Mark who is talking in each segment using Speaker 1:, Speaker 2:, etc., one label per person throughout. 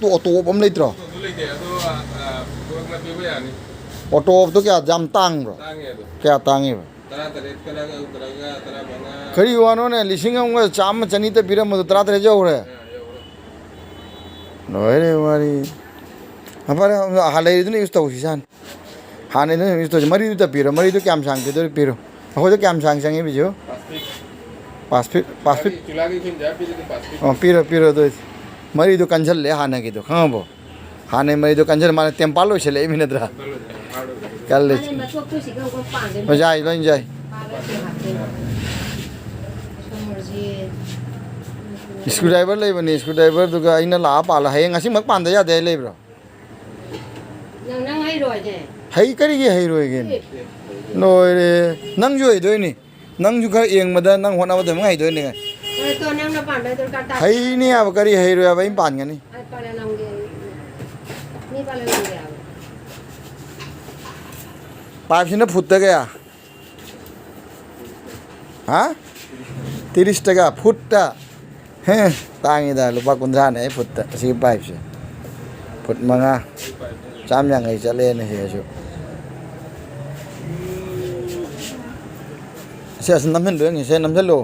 Speaker 1: तो ऑटो बम लेत्रो ऑटो तो क्या जाम तांग ब्रो क्या तांगे खरी वानो ने लिसिंग अंग चाम चनी ते बिरम मद तरा तरे जो रे नोरे वारी हमारे हाले इतने यूज़ तो उसी सान हाने ने यूज़ तो मरी तो पीरो मरी तो क्या हम सांग के तो पीरो हो तो क्या हम सांग सांगे भी जो पास फिर पीरो पीरो तो मरी तो कंजल ले हाने की तो हाँ वो हाने मरी तो कंजल माने टेम्पालो चले इमिने द्रा कल ले जाए लोइन जाए स्क्रू ड्राइवर ले बनी स्क्रू ड्राइवर तो का इन्हें लाभ आला है इंगासी मग पांडे जाते ले ब्रो
Speaker 2: नंग हाई रोय जे
Speaker 1: हाई करी हाई रोय गेन नोरे नंग जो है दो नहीं नंग जो का एंग मदा नंग होना मदा मंगाई दो नहीं
Speaker 2: तो नंग ना पांडे तो काटा
Speaker 1: हाई नहीं अब करी हाई रोय अब इन पान गनी
Speaker 2: आई पाले नंगे नहीं पाले नंगे अब
Speaker 1: पाइप से ना फुट गया हाँ 30 टका फुट हैं तांगी दा लुपा कुंद्रा ने फुट सी पाइप से फुट मंगा चाम yang चले ने है जो से नमन दो से नमन लो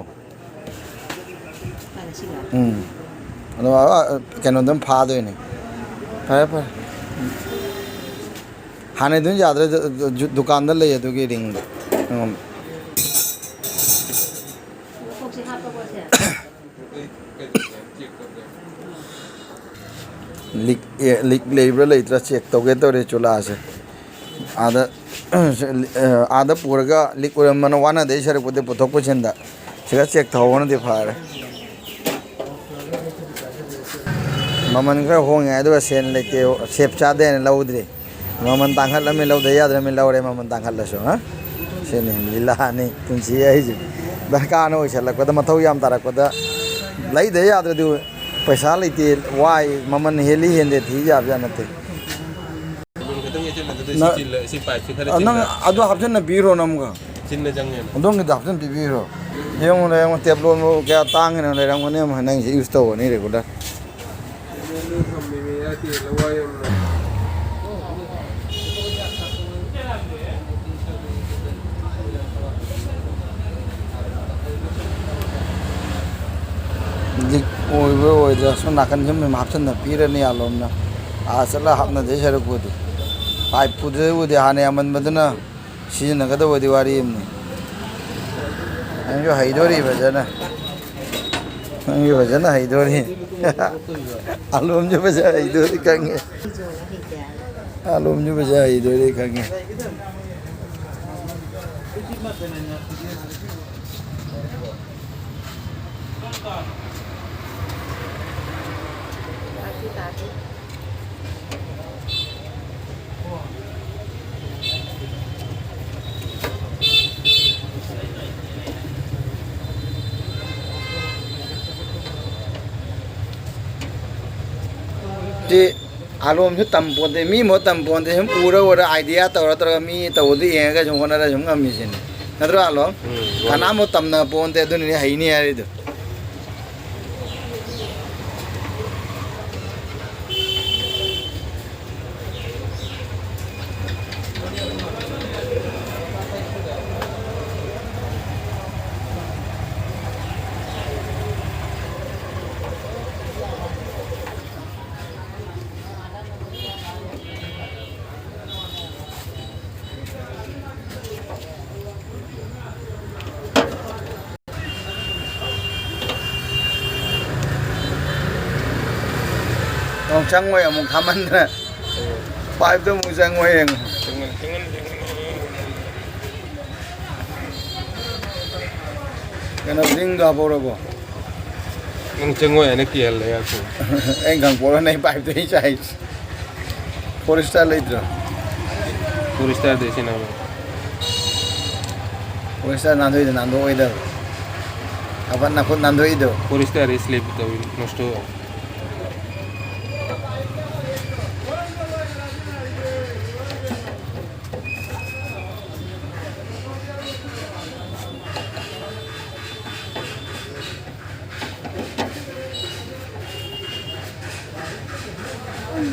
Speaker 1: ano kano dum pha do ne pa hane dun jadre दुकानदार ले तो के रिंग लिक लेबर लेत्रा चेक तौगे तौरे चुला से आदा पूरगा लिक मन वाना दे सर पुदे पुथोक पुछंदा सिगा चेक थौवन दे फारे ममन खर होंगे अदुगा सेन लेते सेप चादे ने लौद्रे ममन तांखल लमे लौदे याद्रे में लौरे ममन तांखल लसो हां सेने लीला ने पुंसी आइज दरकार नो छलक मथौ याम तारक लई दे याद्रे दु पैसा लेते वाई ममन हेली हेंदे थी जाब जानते नंग अदु हापजन न बीरो नमगा चिन्ने जंगे दोंग दापजन बीरो येंग ने येंग टेबलो मो क्या तांग ने ले रंग ने नंग यूज तो नहीं रेगुलर सो नाकन में हापन पीरने आलोमना आसला हापना दे सर पुद पाइप पुदे उदे हाने अमनबदना सिजनगदवदि वारी जो हैदोरी भजना भजना हैदोरी आलोम जो बजा हैदोरी कंगे आलोम जो बजा हैदोरी कंगे आलोम जो तमपोते मी मो तमपोते हम पूरा वो आइडिया तौर तौर मी तौदी येगा जो होना रा जो ngami sin नद्रो आलो खाना मो तमना पोंते दुनि हाइनी यारिदो trang ngoài một tham ăn nè, phải tôi muốn sang ngoài hàng, cái nào riêng gặp bao đâu,
Speaker 3: anh trang ngoài này kia là
Speaker 1: anh càng bao này phải tôi chạy, Forester lấy rồi,
Speaker 3: Forester đấy xin nào,
Speaker 1: Forester nando itu nando itu, apa nakut nando itu,
Speaker 3: Forester is sleep itu nosto.
Speaker 1: Tại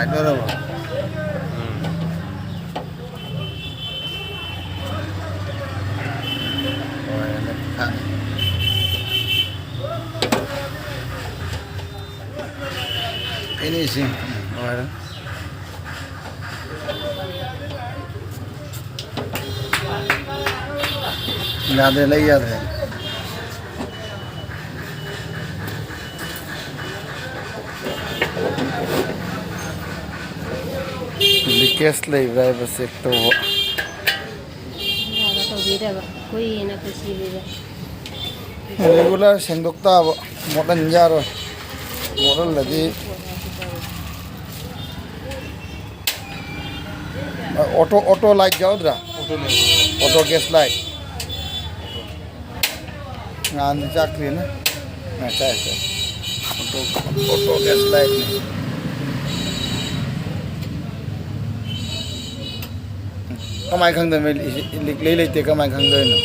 Speaker 1: đó đâu rồi nó khác ini sih rồi đó याद नहीं याद है leakage लेगा है बस एक तो
Speaker 2: tꯧꯕꯤꯗꯕ ꯀꯨꯏꯅ ꯄꯨꯁꯤꯜꯂꯤꯕ
Speaker 1: रेगुलर सेंदोक्ता मॉडल जारो मॉडल लगी ऑटो लाइट जाओद्रा
Speaker 3: ऑटो नहीं
Speaker 1: auto gas light ngàn chắc liền á chạy auto gas light này các mày không được lấy lấy tiền các mày không được nữa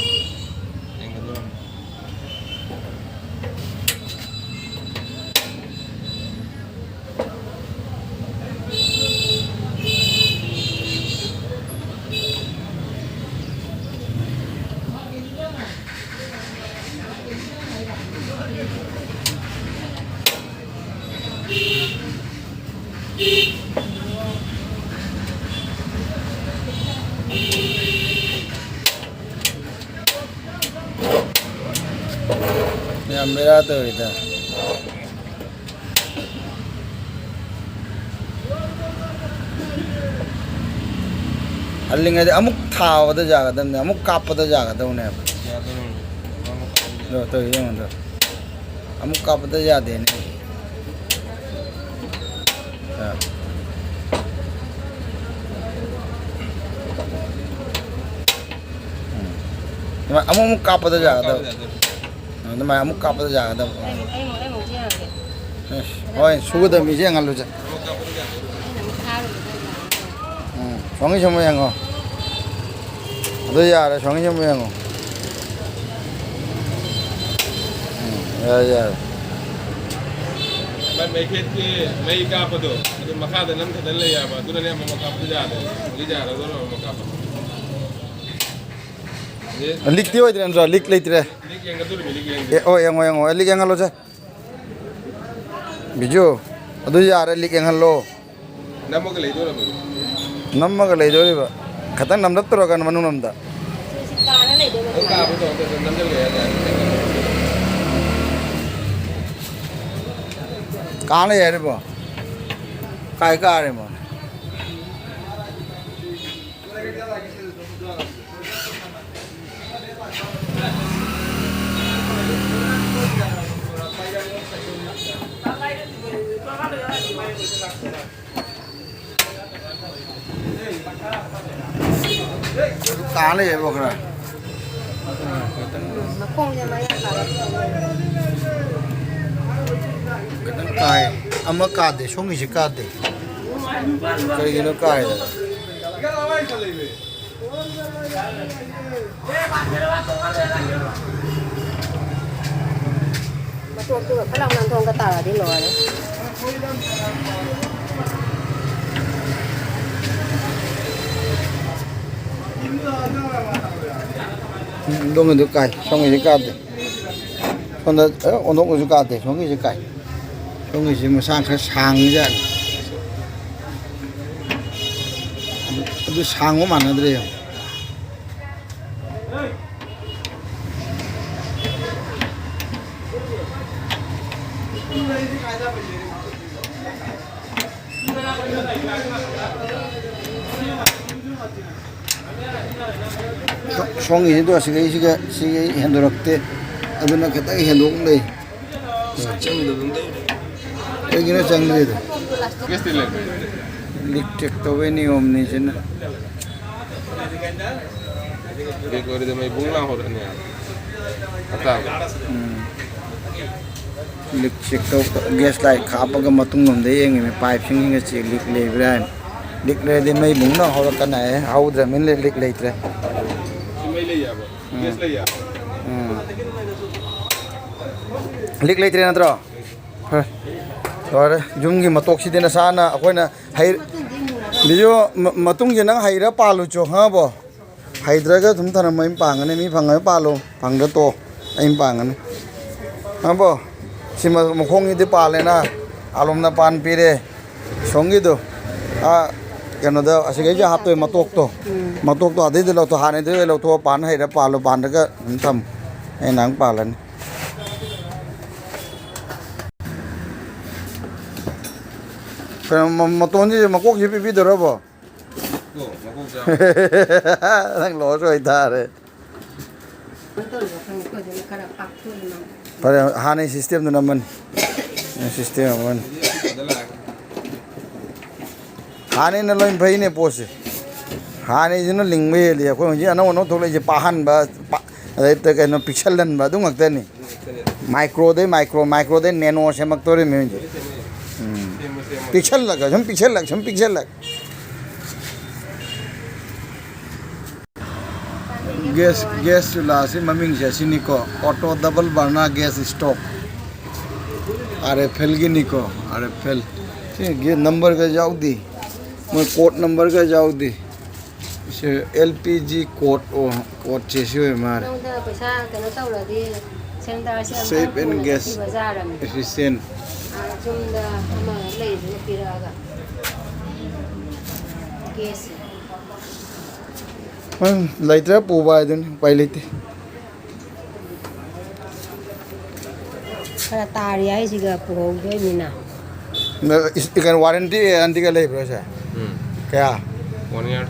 Speaker 1: मेरा तो इधर अल्लिंग अमुक थावद जागदने अमुक कापद जागदने तो ये मतलब अमुक कापद जादे ने अमुक कापद जागद मैं अमुक कापद जागद
Speaker 2: ꯑꯩꯃꯨꯛ ꯌꯥꯔꯒꯦ
Speaker 1: होय सुगद मिजे ngalo जा 정이 좀 모양어 너야 알아 정이 좀 모양어 야야
Speaker 3: मैं मेखे के मैं का पदो तो मखा दे नम दल ले याबा तू ने मम का पद जा दे ले जा रो मम का पद ये
Speaker 1: लिखती हो इधर लिख लेती रे
Speaker 3: लिख यंग तू लिख यंग
Speaker 1: ए ओ यंगो लिख यंगलो जा बिजू अदु यार लिख यंगलो
Speaker 3: नमक ले दो
Speaker 1: नम्मग ले जोरीबा खतन नमदत्तरो गन मनु नमदा
Speaker 2: ꯁꯤ ꯀꯥꯅ ꯂꯩꯗꯣꯏꯕ
Speaker 3: का पदो तो नम दल ले जा
Speaker 1: काने यार बो काय का रे मो काने ये बकरा
Speaker 2: ꯃꯈꯣꯡꯁꯦ ꯃꯌꯥ
Speaker 1: 그냥 까이 아마 까대 송이시 까대 그러기는 까이다
Speaker 2: ꯃꯇꯣꯛꯇꯨꯒ ꯈꯔ ꯅꯥꯟꯊꯣꯛꯒ ꯇꯥꯔꯗꯤ ꯂꯣꯏꯔꯦ
Speaker 1: 동에도 까이 송이시 까대 손다 오동도 까대 송이시 까이 송이시 뭐 상크 상자 아주 상어 많아들어요 송이도 시게 핸드럭대 아두나 그때 핸드럭네 여기는 장르도
Speaker 3: किस ले
Speaker 1: लिखटेक तो वे नहीं ओमनी जन
Speaker 3: एक बार तो मैं बुंगला हो रहा है पता
Speaker 1: लिखटेक तो गैस लाइट खापगा मतुंग नमदे येंगे में पाइप सिंगिंग चे लिख ले ब्रान लिख ले दिन में मुंग ना हो रखा ना है हाउ ड्रम इन लिख ले इतरे
Speaker 3: सिमई ले या बो गेस ले या
Speaker 1: लिख ले इतरे ना तो और जुंगी मतोक सी देना साना अकोई ना हाई बिजो मतुंग जे नंग हाईरा पालो चो हाँ बो हाइड्रागा तुम थाना मैं पांगने मी पांगने पालो पांगने तो ऐम पांगने हाँ बो सिमा मुखोंगी दे पाले ना आलम ना पान पीरे सोंगी दो क्या ना दो ऐसे कहीं जा हाथ तो मतोक तो आधे दे लो तो हाने दे लो तो पान हाईरा पालो पान का हम थम ऐ नंग पालन फिर मतों जी मकोक जी पी दो रबो
Speaker 3: को मको जा
Speaker 1: นั่งรอช่วยท่าเลย
Speaker 2: มันต้นกับพังก็จะมีขนาดปักช่วยมัน
Speaker 1: เพราะหาในซิสเต็มตัวนั้นมันซิสเต็มมัน
Speaker 3: dala
Speaker 1: หาในนั่นเลยไปเนี่ยโพสหาในที่นั่นลิงไม่เลยคนที่อันนั้นวันนั้นทุกเลยจะปะหันบ่อะไรแต่กันพิกเซลนั่นบ่ดุ้งอักเต้นี่ไมโครได้ไมโครได้แนโนใช่มักตัวนี้มีอยู่พิกเซลละก็ฉันพิกเซลละगैस चूल्हा से ममिंग जैसी निको auto double burner gas stove RFL की निको RFL ये नंबर का जाओ दी मैं कोड नंबर का जाओ दी इसे LPG कोड चेसी हुए मारे
Speaker 2: ต้องเดินไปซ่าแต่เราเต้าเลยดิเซนดาเซีย
Speaker 1: Safe and gas
Speaker 2: ที่บาซ่าร์
Speaker 1: efficient
Speaker 2: จุ่มเดามาเลยถึงปีละก็เกส
Speaker 1: มันไล่เท้าปูไปดูนี่ไปเลยที
Speaker 2: ขนาดตาเรียกสิกับปูด้วยมีน่ะ
Speaker 1: इkan warranty अंति का ले प्रोसेस क्या
Speaker 3: one year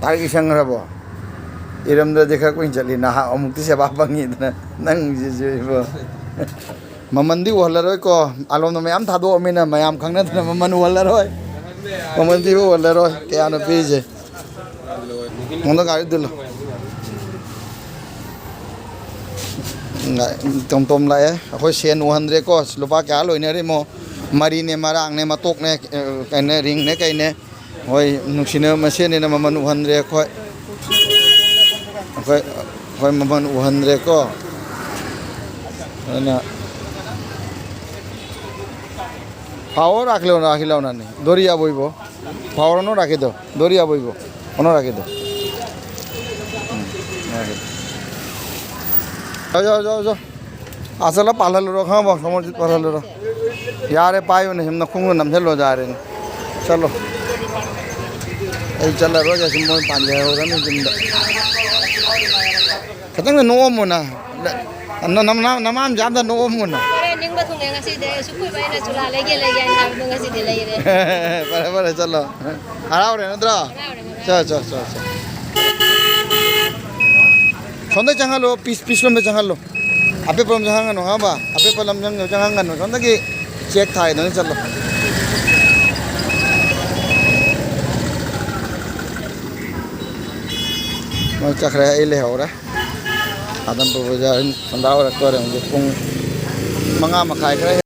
Speaker 1: तार की संग रहा बो इरम दा देखा कोई चली ना अमुक्ति से बाप बंगी ना नंग जे बो ममंदी वाला रोय को आलोम ना मयाम था दो अमीना मयाम खंगना था ममन वाला रोय ममंदी वाला रोय क्या ना पीछे मुंडा गाड़ी दिलो तम लाए अखोई सेन 100 को लुपा क्या लोइने रे मो मरी ने मरांग ने मतोक ने कने रिंग ने कने होय नुसिने मसे ने ममन 100 खोय खोय ममन 100 को ना पावर राखिलो ना ने दोरिया बइबो पावर नो राखि दो दोरिया बइबो ono राखि दो जाओ असला पालल रो हाँ बो समझ पालल रो यार पायो ने हम नखुंग नमझलो जा रहे चलो ऐ चल रो जैसे मोय पाले हो रहा नहीं जिंदा खतंग नो मुना नमाम ज्यादा नो मुना
Speaker 2: अरे निंग बा थुंगे ngasi de सुकुई बाइना चुला लेगे ना ngasi de ले रे
Speaker 1: पर चलो हराव रे नद्रा चल sonda jangan lo pis lom jangan lo ape pelam jangan no haba ape pelam jangan no sonda ki check thai no chalo mau cakra ile hora adam bazaar sonda ora kore pung manga makai kare